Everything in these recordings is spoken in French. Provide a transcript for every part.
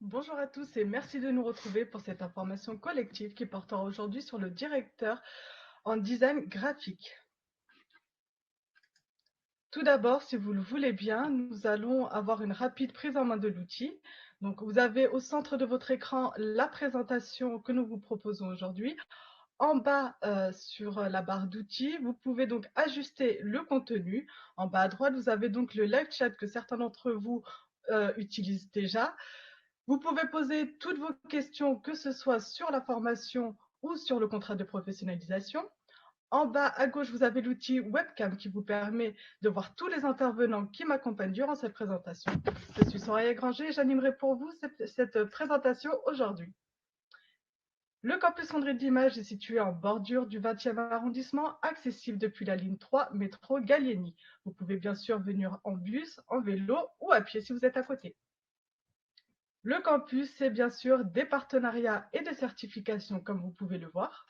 Bonjour à tous et merci de nous retrouver pour cette information collective qui portera aujourd'hui sur le directeur en design graphique. Tout d'abord, si vous le voulez bien, nous allons avoir une rapide prise en main de l'outil. Donc, vous avez au centre de votre écran la présentation que nous vous proposons aujourd'hui. En bas, sur la barre d'outils, vous pouvez donc ajuster le contenu. En bas à droite, vous avez donc le live chat que certains d'entre vous utilisent déjà. Vous pouvez poser toutes vos questions, que ce soit sur la formation ou sur le contrat de professionnalisation. En bas à gauche, vous avez l'outil webcam qui vous permet de voir tous les intervenants qui m'accompagnent durant cette présentation. Je suis Soraya Granger et j'animerai pour vous cette présentation aujourd'hui. Le campus Fonderie d'Images est situé en bordure du 20e arrondissement, accessible depuis la ligne 3 métro Gallieni. Vous pouvez bien sûr venir en bus, en vélo ou à pied si vous êtes à côté. Le campus, c'est bien sûr des partenariats et des certifications, comme vous pouvez le voir.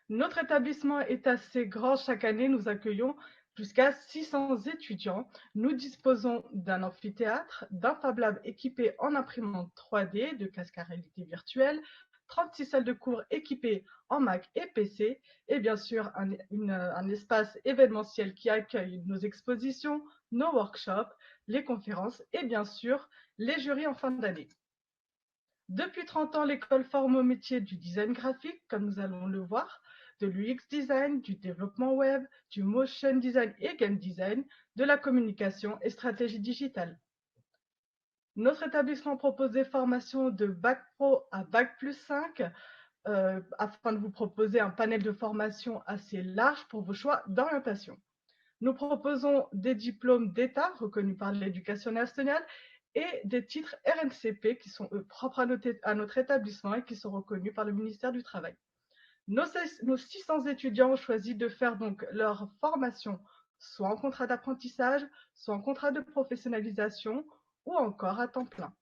Notre établissement est assez grand. Chaque année, nous accueillons jusqu'à 600 étudiants. Nous disposons d'un amphithéâtre, d'un Fab Lab équipé en imprimante 3D, de casques à réalité virtuelle, 36 salles de cours équipées en Mac et PC, et bien sûr un espace événementiel qui accueille nos expositions, nos workshops, les conférences et bien sûr les jurys en fin d'année. Depuis 30 ans, l'école forme au métier du design graphique, comme nous allons le voir, de l'UX design, du développement web, du motion design et game design, de la communication et stratégie digitale. Notre établissement propose des formations de Bac Pro à Bac plus 5 afin de vous proposer un panel de formation assez large pour vos choix d'orientation. Nous proposons des diplômes d'État reconnus par l'Éducation nationale et des titres RNCP qui sont eux propres à notre établissement et qui sont reconnus par le ministère du Travail. Nos 600 étudiants ont choisi de faire donc leur formation soit en contrat d'apprentissage, soit en contrat de professionnalisation ou encore à temps plein.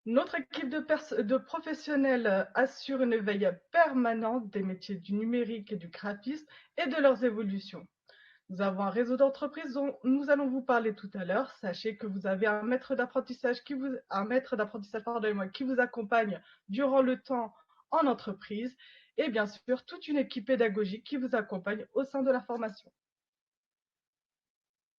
Notre équipe de professionnels assure une veille permanente des métiers du numérique et du graphisme et de leurs évolutions. Nous avons un réseau d'entreprises dont nous allons vous parler tout à l'heure. Sachez que vous avez un maître d'apprentissage qui vous accompagne durant le temps en entreprise et bien sûr toute une équipe pédagogique qui vous accompagne au sein de la formation.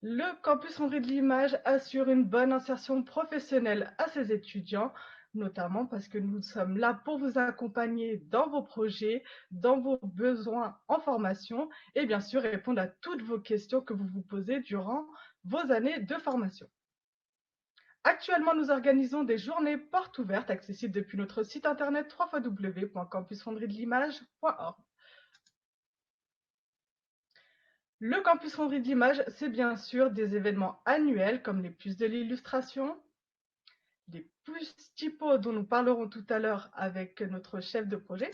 Le campus Fonderie de l'Image assure une bonne insertion professionnelle à ses étudiants, notamment parce que nous sommes là pour vous accompagner dans vos projets, dans vos besoins en formation et bien sûr répondre à toutes vos questions que vous vous posez durant vos années de formation. Actuellement, nous organisons des journées portes ouvertes accessibles depuis notre site internet www.campusfonderiedelimage.org. Le campus Fonderie d'Images, c'est bien sûr des événements annuels comme les puces de l'illustration, les puces typo dont nous parlerons tout à l'heure avec notre chef de projet,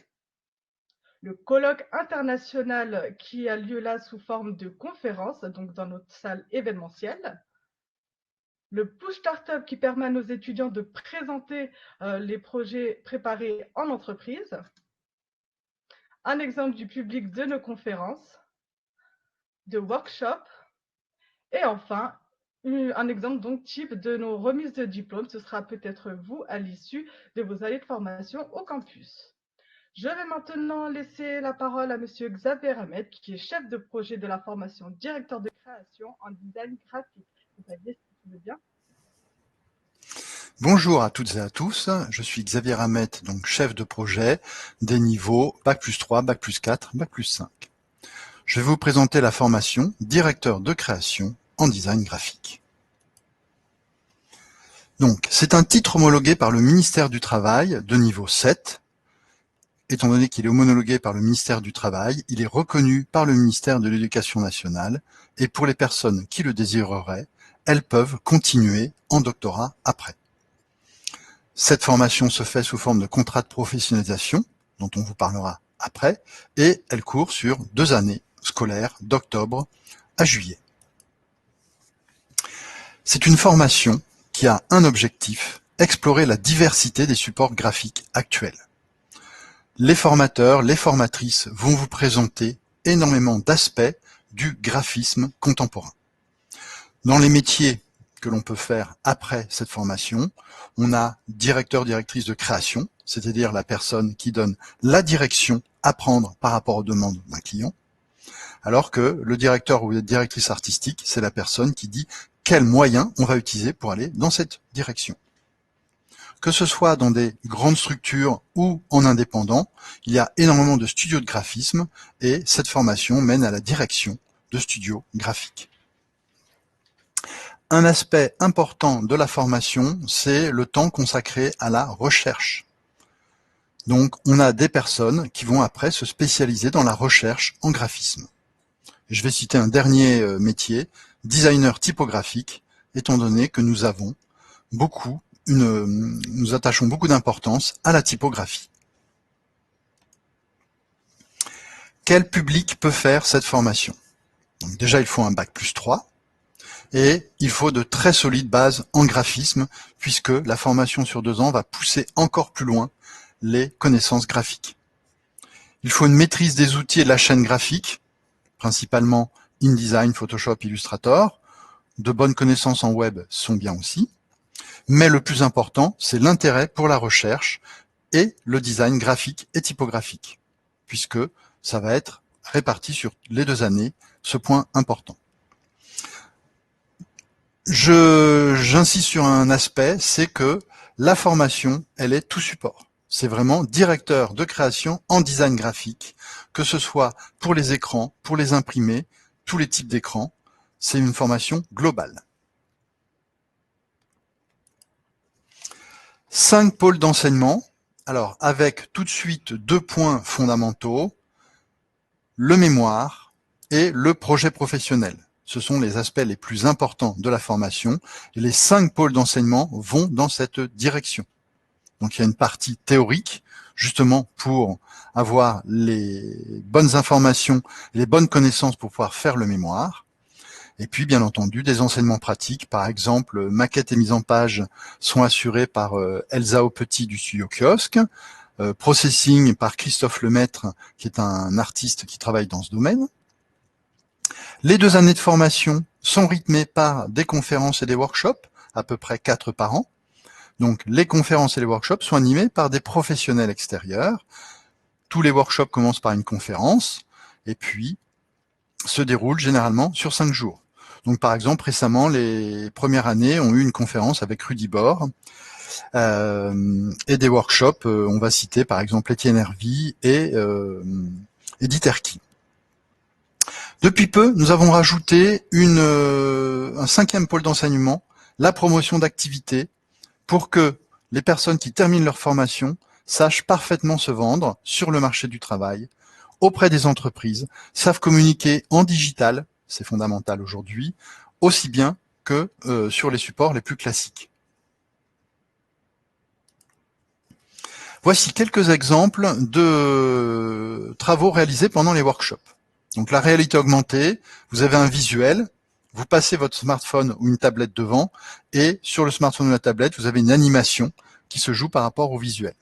le colloque international qui a lieu là sous forme de conférence, donc dans notre salle événementielle, le push startup qui permet à nos étudiants de présenter les projets préparés en entreprise, un exemple du public de nos conférences, de workshops, et enfin, un exemple donc type de nos remises de diplômes, ce sera peut-être vous à l'issue de vos années de formation au campus. Je vais maintenant laisser la parole à Monsieur Xavier Hamet, qui est chef de projet de la formation directeur de création en design graphique. Xavier, si tu veux bien. Bonjour à toutes et à tous, je suis Xavier Hamet, donc chef de projet des niveaux Bac plus 3, Bac plus 4, Bac plus 5. Je vais vous présenter la formation directeur de création en design graphique. Donc, c'est un titre homologué par le ministère du Travail de niveau 7. Étant donné qu'il est homologué par le ministère du Travail, il est reconnu par le ministère de l'Éducation nationale et pour les personnes qui le désireraient, elles peuvent continuer en doctorat après. Cette formation se fait sous forme de contrat de professionnalisation, dont on vous parlera après, et elle court sur 2 années scolaires d'octobre à juillet. C'est une formation qui a un objectif, explorer la diversité des supports graphiques actuels. Les formateurs, les formatrices vont vous présenter énormément d'aspects du graphisme contemporain. Dans les métiers que l'on peut faire après cette formation. On a directeur, directrice de création, c'est-à-dire la personne qui donne la direction à prendre par rapport aux demandes d'un client. Alors que le directeur ou la directrice artistique, c'est la personne qui dit quels moyens on va utiliser pour aller dans cette direction. Que ce soit dans des grandes structures ou en indépendant, il y a énormément de studios de graphisme et cette formation mène à la direction de studios graphiques. Un aspect important de la formation, c'est le temps consacré à la recherche. Donc, on a des personnes qui vont après se spécialiser dans la recherche en graphisme. Je vais citer un dernier métier, designer typographique, étant donné que nous attachons beaucoup d'importance à la typographie. Quel public peut faire cette formation? Donc déjà, il faut un bac+3 et il faut de très solides bases en graphisme puisque la formation sur 2 ans va pousser encore plus loin les connaissances graphiques. Il faut une maîtrise des outils et de la chaîne graphique, principalement InDesign, Photoshop, Illustrator. De bonnes connaissances en web sont bien aussi. Mais le plus important, c'est l'intérêt pour la recherche et le design graphique et typographique, puisque ça va être réparti sur les 2 années, ce point important. J'insiste sur un aspect, c'est que la formation, elle est tout support. C'est vraiment directeur de création en design graphique, que ce soit pour les écrans, pour les imprimés, tous les types d'écrans. C'est une formation globale. 5 pôles d'enseignement. Alors, avec tout de suite 2 points fondamentaux, le mémoire et le projet professionnel. Ce sont les aspects les plus importants de la formation et les 5 pôles d'enseignement vont dans cette direction. Donc, il y a une partie théorique, justement pour avoir les bonnes informations, les bonnes connaissances pour pouvoir faire le mémoire. Et puis, bien entendu, des enseignements pratiques. Par exemple, maquettes et mise en page sont assurés par Elsa Aupetit du studio Kiosque. Processing par Christophe Lemaître, qui est un artiste qui travaille dans ce domaine. Les 2 années de formation sont rythmées par des conférences et des workshops, à peu près 4 par an. Donc, les conférences et les workshops sont animés par des professionnels extérieurs. Tous les workshops commencent par une conférence et puis se déroulent généralement sur 5 jours. Donc, par exemple, récemment, les premières années ont eu une conférence avec Rudy Bord et des workshops, on va citer par exemple Étienne Hervy et Edith Erquy. Depuis peu, nous avons rajouté un 5e pôle d'enseignement, la promotion d'activités, pour que les personnes qui terminent leur formation sachent parfaitement se vendre sur le marché du travail, auprès des entreprises, savent communiquer en digital, c'est fondamental aujourd'hui, aussi bien que sur les supports les plus classiques. Voici quelques exemples de travaux réalisés pendant les workshops. Donc la réalité augmentée, vous avez un visuel, vous passez votre smartphone ou une tablette devant, et sur le smartphone ou la tablette, vous avez une animation qui se joue par rapport au visuel.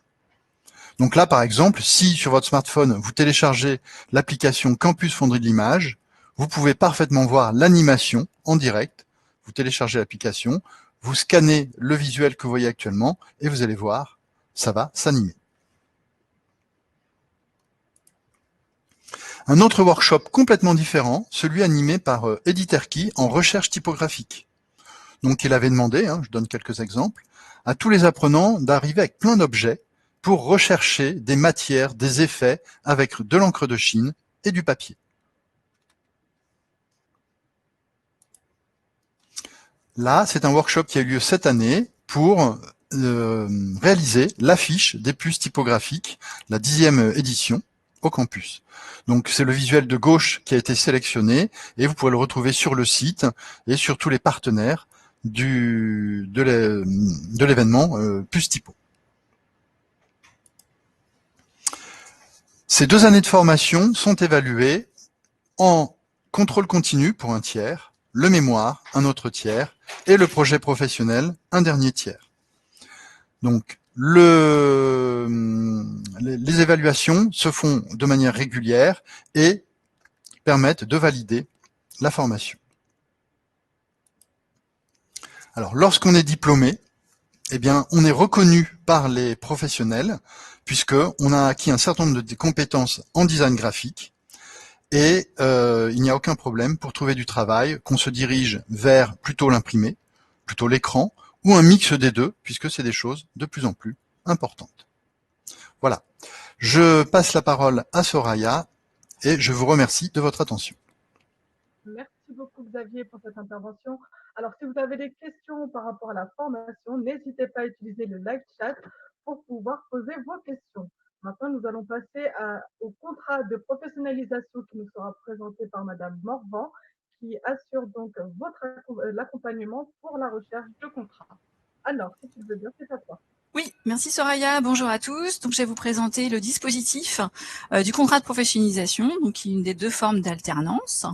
Donc là, par exemple, si sur votre smartphone, vous téléchargez l'application Campus Fonderie de l'image, vous pouvez parfaitement voir l'animation en direct. Vous téléchargez l'application, vous scannez le visuel que vous voyez actuellement, et vous allez voir, ça va s'animer. Un autre workshop complètement différent, celui animé par Edith Erquy en recherche typographique. Donc il avait demandé, je donne quelques exemples, à tous les apprenants d'arriver avec plein d'objets pour rechercher des matières, des effets avec de l'encre de Chine et du papier. Là, c'est un workshop qui a eu lieu cette année pour réaliser l'affiche des puces typographiques, la 10e édition, au campus. Donc c'est le visuel de gauche qui a été sélectionné et vous pourrez le retrouver sur le site et sur tous les partenaires de l'événement Puce Typo. Ces 2 années de formation sont évaluées en contrôle continu pour un tiers, le mémoire, un autre tiers, et le projet professionnel, un dernier tiers. Donc, les évaluations se font de manière régulière et permettent de valider la formation. Alors, lorsqu'on est diplômé, eh bien, on est reconnu par les professionnels puisque on a acquis un certain nombre de compétences en design graphique et il n'y a aucun problème pour trouver du travail, qu'on se dirige vers plutôt l'imprimé, plutôt l'écran, ou un mix des deux, puisque c'est des choses de plus en plus importantes. Voilà. Je passe la parole à Soraya et je vous remercie de votre attention. Merci beaucoup Xavier pour cette intervention. Alors si vous avez des questions par rapport à la formation, n'hésitez pas à utiliser le live chat pour pouvoir poser vos questions. Maintenant, nous allons passer au contrat de professionnalisation qui nous sera présenté par Madame Morvan, qui assure donc l'accompagnement pour la recherche de contrat. Alors, si tu le veux bien, c'est à toi. Oui, merci Soraya, bonjour à tous. Donc je vais vous présenter le dispositif du contrat de professionnalisation, donc qui est une des deux formes d'alternance.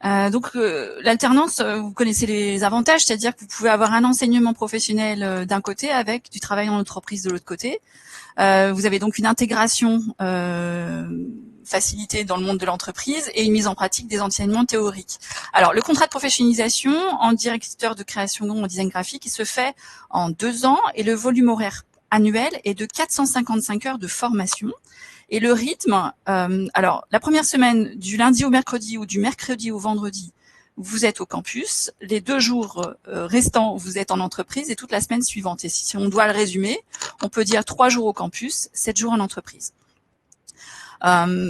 L'alternance, vous connaissez les avantages, c'est-à-dire que vous pouvez avoir un enseignement professionnel d'un côté avec du travail en entreprise de l'autre côté. Vous avez donc une intégration facilitée dans le monde de l'entreprise et une mise en pratique des enseignements théoriques. Alors, le contrat de professionnalisation en directeur de création en design graphique, il se fait en 2 ans et le volume horaire annuel est de 455 heures de formation. Et le rythme, alors la première semaine du lundi au mercredi ou du mercredi au vendredi, vous êtes au campus. Les 2 jours restants, vous êtes en entreprise et toute la semaine suivante. Et si on doit le résumer, on peut dire 3 jours au campus, 7 jours en entreprise.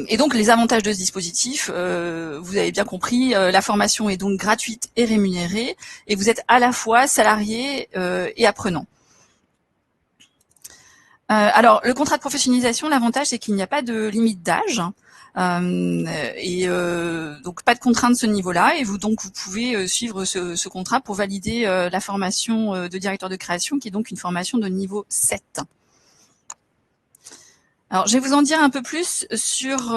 Et donc les avantages de ce dispositif, vous avez bien compris, la formation est donc gratuite et rémunérée et vous êtes à la fois salarié et apprenant. Alors, le contrat de professionnalisation, l'avantage, c'est qu'il n'y a pas de limite d'âge. Donc pas de contrainte de ce niveau-là, et vous pouvez suivre ce contrat pour valider la formation de directeur de création, qui est donc une formation de niveau 7. Alors, je vais vous en dire un peu plus sur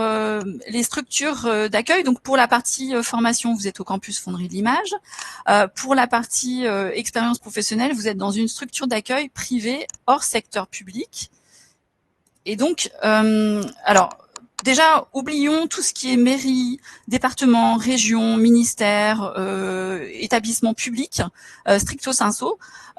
les structures d'accueil. Donc, pour la partie formation, vous êtes au campus Fonderie de l'Image. Pour la partie expérience professionnelle, vous êtes dans une structure d'accueil privée hors secteur public. Et donc, alors, déjà, oublions tout ce qui est mairie, département, région, ministère, établissement public, stricto sensu.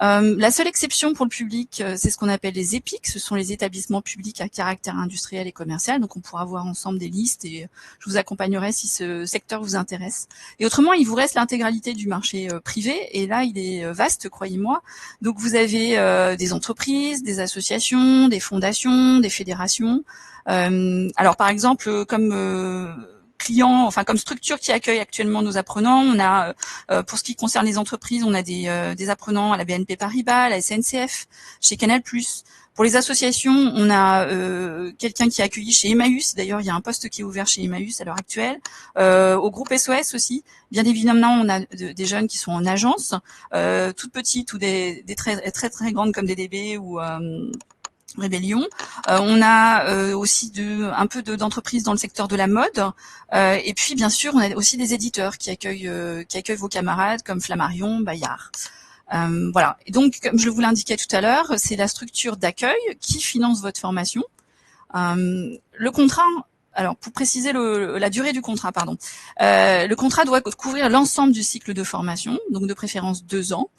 La seule exception pour le public, c'est ce qu'on appelle les EPIC, ce sont les établissements publics à caractère industriel et commercial. Donc, on pourra voir ensemble des listes et je vous accompagnerai si ce secteur vous intéresse. Et autrement, il vous reste l'intégralité du marché privé et là, il est vaste, croyez-moi. Donc, vous avez des entreprises, des associations, des fondations, des fédérations. Alors, par exemple, comme clients, enfin comme structure qui accueille actuellement nos apprenants, on a, pour ce qui concerne les entreprises, on a des apprenants à la BNP Paribas, à la SNCF, chez Canal+. Pour les associations, on a quelqu'un qui est accueilli chez Emmaüs. D'ailleurs, il y a un poste qui est ouvert chez Emmaüs à l'heure actuelle. Au groupe SOS aussi. Bien évidemment, on a des jeunes qui sont en agence, toutes petites ou des très très très grandes comme DDB ou Rébellion. On a aussi un peu d'entreprises dans le secteur de la mode. Et puis, bien sûr, on a aussi des éditeurs qui accueillent vos camarades comme Flammarion, Bayard. Voilà. Et donc, comme je vous l'indiquais tout à l'heure, c'est la structure d'accueil qui finance votre formation. Le contrat, alors pour préciser la durée du contrat, pardon. Le contrat doit couvrir l'ensemble du cycle de formation, donc de préférence 2 ans.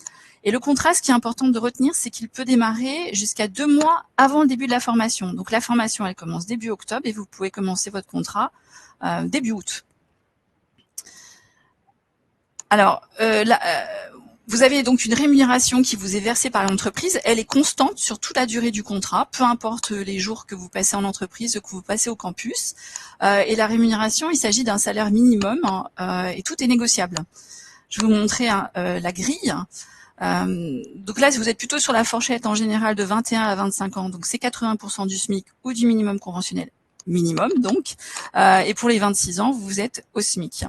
Et le contrat, ce qui est important de retenir, c'est qu'il peut démarrer jusqu'à 2 mois avant le début de la formation. Donc la formation, elle commence début octobre et vous pouvez commencer votre contrat début août. Alors, vous avez donc une rémunération qui vous est versée par l'entreprise. Elle est constante sur toute la durée du contrat, peu importe les jours que vous passez en entreprise, que vous passez au campus. Et la rémunération, il s'agit d'un salaire minimum et tout est négociable. Je vais vous montrer la grille. Donc là, vous êtes plutôt sur la fourchette en général de 21 à 25 ans, donc c'est 80% du SMIC ou du minimum conventionnel minimum, donc. Et pour les 26 ans, vous êtes au SMIC.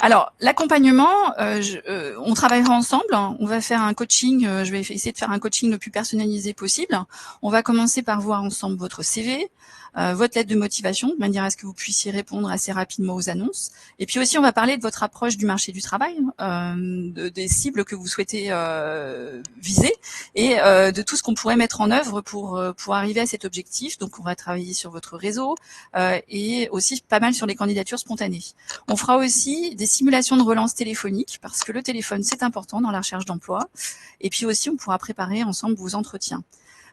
Alors, l'accompagnement, on travaillera ensemble, hein. On va faire un coaching, je vais essayer de faire un coaching le plus personnalisé possible. On va commencer par voir ensemble votre CV, votre lettre de motivation, de manière à ce que vous puissiez répondre assez rapidement aux annonces. Et puis aussi, on va parler de votre approche du marché du travail, des cibles que vous souhaitez viser et de tout ce qu'on pourrait mettre en œuvre pour arriver à cet objectif. Donc, on va travailler sur votre réseau et aussi pas mal sur les candidatures spontanées. On fera aussi des simulations de relance téléphonique, parce que le téléphone, c'est important dans la recherche d'emploi. Et puis aussi, on pourra préparer ensemble vos entretiens.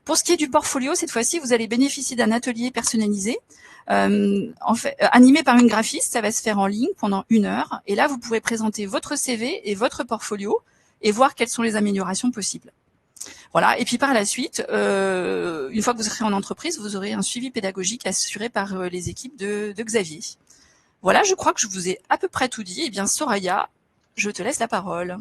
Pour ce qui est du portfolio, cette fois-ci, vous allez bénéficier d'un atelier personnalisé, animé par une graphiste. Ça va se faire en ligne pendant 1 heure. Et là, vous pourrez présenter votre CV et votre portfolio et voir quelles sont les améliorations possibles. Voilà. Et puis par la suite, une fois que vous serez en entreprise, vous aurez un suivi pédagogique assuré par les équipes de Xavier. Voilà, je crois que je vous ai à peu près tout dit. Eh bien, Soraya, je te laisse la parole.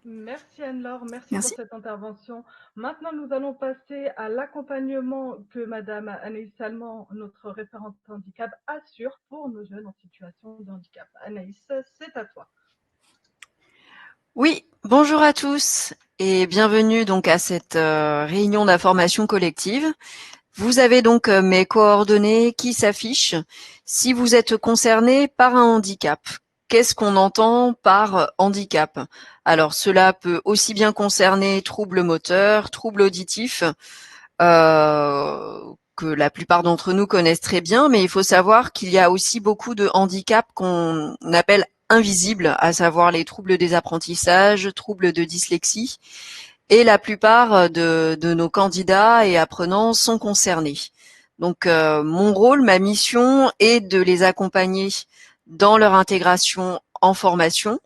Merci Anne-Laure, merci pour cette intervention. Maintenant, nous allons passer à l'accompagnement que Madame Anaïs Salmon, notre référente handicap, assure pour nos jeunes en situation de handicap. Anaïs, c'est à toi. Oui, bonjour à tous et bienvenue donc à cette réunion d'information collective. Vous avez donc mes coordonnées qui s'affichent si vous êtes concerné par un handicap. Qu'est-ce qu'on entend par handicap? Alors, cela peut aussi bien concerner troubles moteurs, troubles auditifs, que la plupart d'entre nous connaissent très bien, mais il faut savoir qu'il y a aussi beaucoup de handicaps qu'on appelle invisibles, à savoir les troubles des apprentissages, troubles de dyslexie, et la plupart de nos candidats et apprenants sont concernés. Donc, mon rôle, ma mission est de les accompagner dans leur intégration en formation,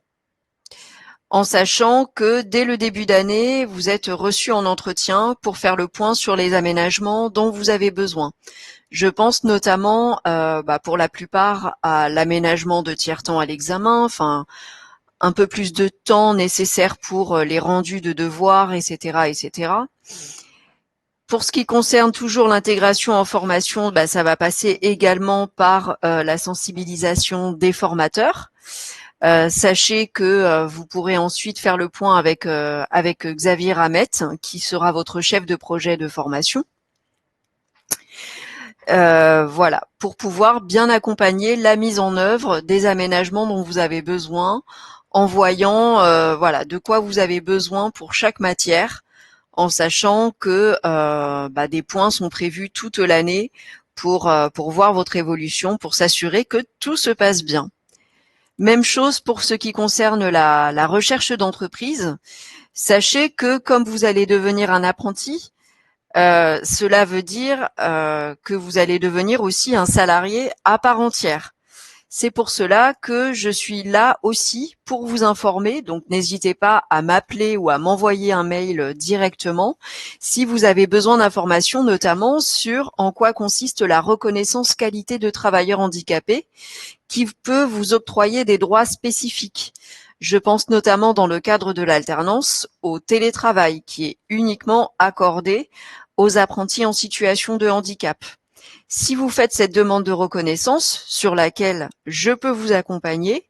en sachant que dès le début d'année, vous êtes reçus en entretien pour faire le point sur les aménagements dont vous avez besoin. Je pense notamment, pour la plupart, à l'aménagement de tiers-temps à l'examen, enfin, un peu plus de temps nécessaire pour les rendus de devoirs, etc., etc. Pour ce qui concerne toujours l'intégration en formation, ça va passer également par la sensibilisation des formateurs. Sachez que vous pourrez ensuite faire le point avec Xavier Ramette, qui sera votre chef de projet de formation. Voilà, pour pouvoir bien accompagner la mise en œuvre des aménagements dont vous avez besoin, en voyant voilà de quoi vous avez besoin pour chaque matière, en sachant que des points sont prévus toute l'année pour voir votre évolution, pour s'assurer que tout se passe bien. Même chose pour ce qui concerne la recherche d'entreprise. Sachez que comme vous allez devenir un apprenti, cela veut dire que vous allez devenir aussi un salarié à part entière. C'est pour cela que je suis là aussi pour vous informer, donc n'hésitez pas à m'appeler ou à m'envoyer un mail directement si vous avez besoin d'informations, notamment sur en quoi consiste la reconnaissance qualité de travailleur handicapé, qui peut vous octroyer des droits spécifiques. Je pense notamment dans le cadre de l'alternance au télétravail qui est uniquement accordé aux apprentis en situation de handicap. Si vous faites cette demande de reconnaissance sur laquelle je peux vous accompagner,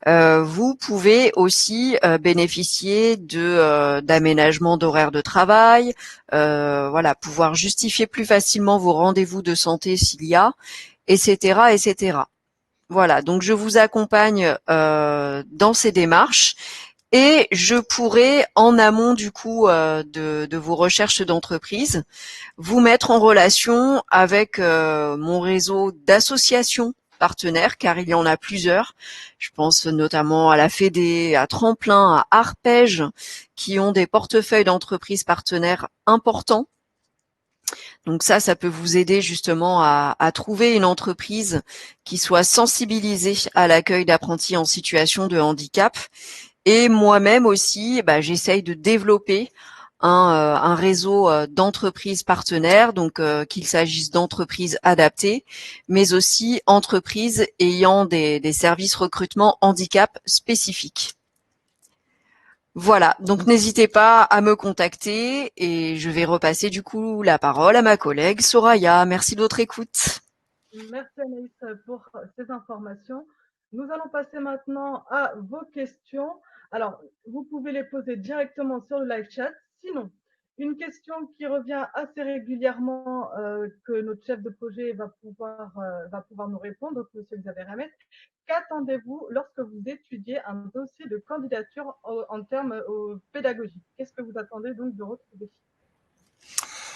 vous pouvez aussi bénéficier d'aménagements d'horaires de travail, voilà, pouvoir justifier plus facilement vos rendez-vous de santé s'il y a, etc., etc. Voilà, donc je vous accompagne dans ces démarches et je pourrai, en amont du coup de vos recherches d'entreprise, vous mettre en relation avec mon réseau d'associations partenaires, car il y en a plusieurs. Je pense notamment à la Fédé, à Tremplin, à Arpège, qui ont des portefeuilles d'entreprises partenaires importants. Donc ça peut vous aider justement à trouver une entreprise qui soit sensibilisée à l'accueil d'apprentis en situation de handicap. Et moi-même aussi, j'essaye de développer un réseau d'entreprises partenaires, donc qu'il s'agisse d'entreprises adaptées, mais aussi entreprises ayant des services recrutement handicap spécifiques. Voilà, donc n'hésitez pas à me contacter et je vais repasser du coup la parole à ma collègue Soraya. Merci de votre écoute. Merci Anaïs pour ces informations. Nous allons passer maintenant à vos questions. Alors, vous pouvez les poser directement sur le live chat. Sinon, une question qui revient assez régulièrement, que notre chef de projet va pouvoir nous répondre, donc monsieur Xavier Ramette. Qu'attendez-vous lorsque vous étudiez un dossier de candidature en termes pédagogiques? Qu'est-ce que vous attendez donc de votre défi?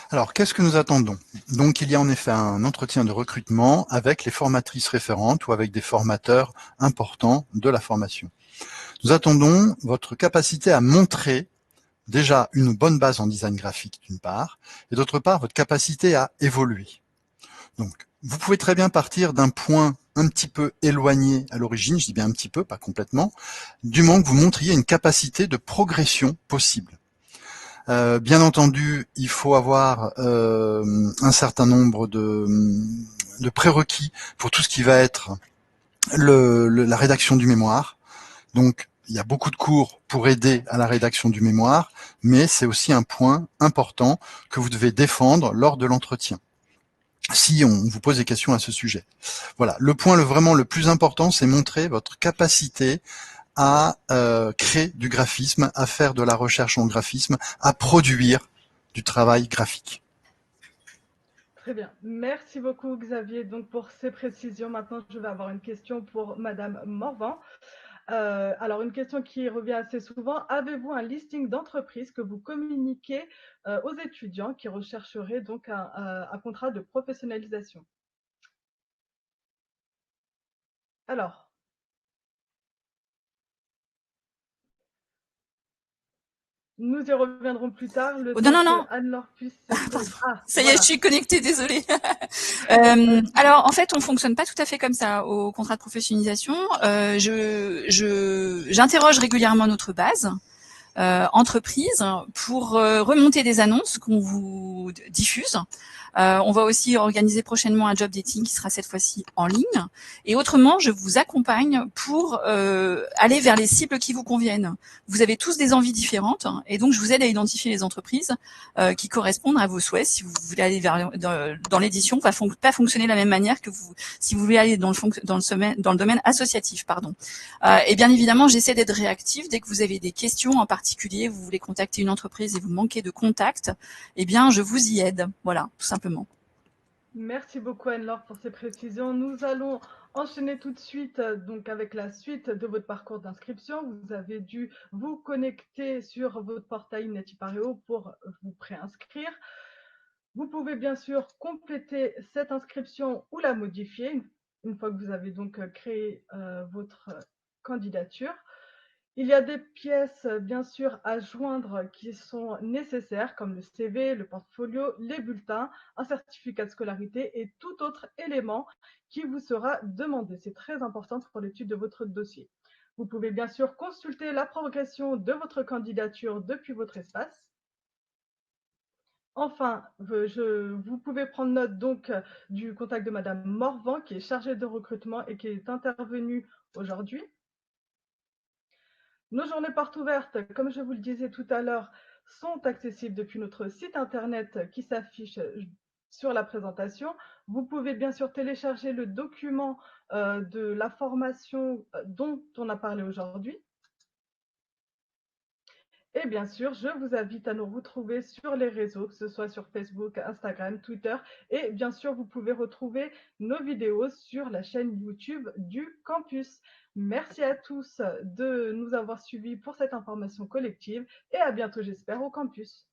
Alors, qu'est-ce que nous attendons? Donc, il y a en effet un entretien de recrutement avec les formatrices référentes ou avec des formateurs importants de la formation. Nous attendons votre capacité à montrer déjà une bonne base en design graphique d'une part, et d'autre part, votre capacité à évoluer. Donc, vous pouvez très bien partir d'un point un petit peu éloigné à l'origine, je dis bien un petit peu, pas complètement, du moment que vous montriez une capacité de progression possible. Bien entendu, il faut avoir un certain nombre de prérequis pour tout ce qui va être la rédaction du mémoire. Donc, il y a beaucoup de cours pour aider à la rédaction du mémoire, mais c'est aussi un point important que vous devez défendre lors de l'entretien, si on vous pose des questions à ce sujet. Voilà, le point vraiment le plus important, c'est montrer votre capacité à créer du graphisme, à faire de la recherche en graphisme, à produire du travail graphique. Très bien. Merci beaucoup, Xavier, donc pour ces précisions. Maintenant, je vais avoir une question pour Madame Morvan. Alors, une question qui revient assez souvent. Avez-vous un listing d'entreprises que vous communiquez aux étudiants qui rechercheraient donc un contrat de professionnalisation? Alors, nous y reviendrons plus tard, le Oh, non, temps non, que non. Anne-Laure puisse Pardon. Ah, Ça y est, je voilà. suis connectée, désolée. Vas-y. Alors, en fait, on fonctionne pas tout à fait comme ça au contrat de professionnalisation. J'interroge régulièrement notre base entreprise pour remonter des annonces qu'on vous diffuse. On va aussi organiser prochainement un job dating qui sera cette fois-ci en ligne. Et autrement, je vous accompagne pour aller vers les cibles qui vous conviennent. Vous avez tous des envies différentes et donc je vous aide à identifier les entreprises qui correspondent à vos souhaits. Si vous voulez aller vers dans l'édition, va pas fonctionner de la même manière que vous si vous voulez aller dans le domaine associatif, pardon. Et bien évidemment, j'essaie d'être réactive dès que vous avez des questions en particulier, vous voulez contacter une entreprise et vous manquez de contact, eh bien je vous y aide. Voilà, tout simplement. Merci beaucoup Anne-Laure pour ces précisions. Nous allons enchaîner tout de suite donc avec la suite de votre parcours d'inscription. Vous avez dû vous connecter sur votre portail Netipareo pour vous préinscrire. Vous pouvez bien sûr compléter cette inscription ou la modifier une fois que vous avez donc créé votre candidature. Il y a des pièces, bien sûr, à joindre qui sont nécessaires, comme le CV, le portfolio, les bulletins, un certificat de scolarité et tout autre élément qui vous sera demandé. C'est très important pour l'étude de votre dossier. Vous pouvez bien sûr consulter la progression de votre candidature depuis votre espace. Enfin, vous pouvez prendre note donc du contact de Madame Morvan, qui est chargée de recrutement et qui est intervenue aujourd'hui. Nos journées portes ouvertes, comme je vous le disais tout à l'heure, sont accessibles depuis notre site internet qui s'affiche sur la présentation. Vous pouvez bien sûr télécharger le document de la formation dont on a parlé aujourd'hui. Et bien sûr, je vous invite à nous retrouver sur les réseaux, que ce soit sur Facebook, Instagram, Twitter. Et bien sûr, vous pouvez retrouver nos vidéos sur la chaîne YouTube du campus. Merci à tous de nous avoir suivis pour cette information collective et à bientôt, j'espère, au campus.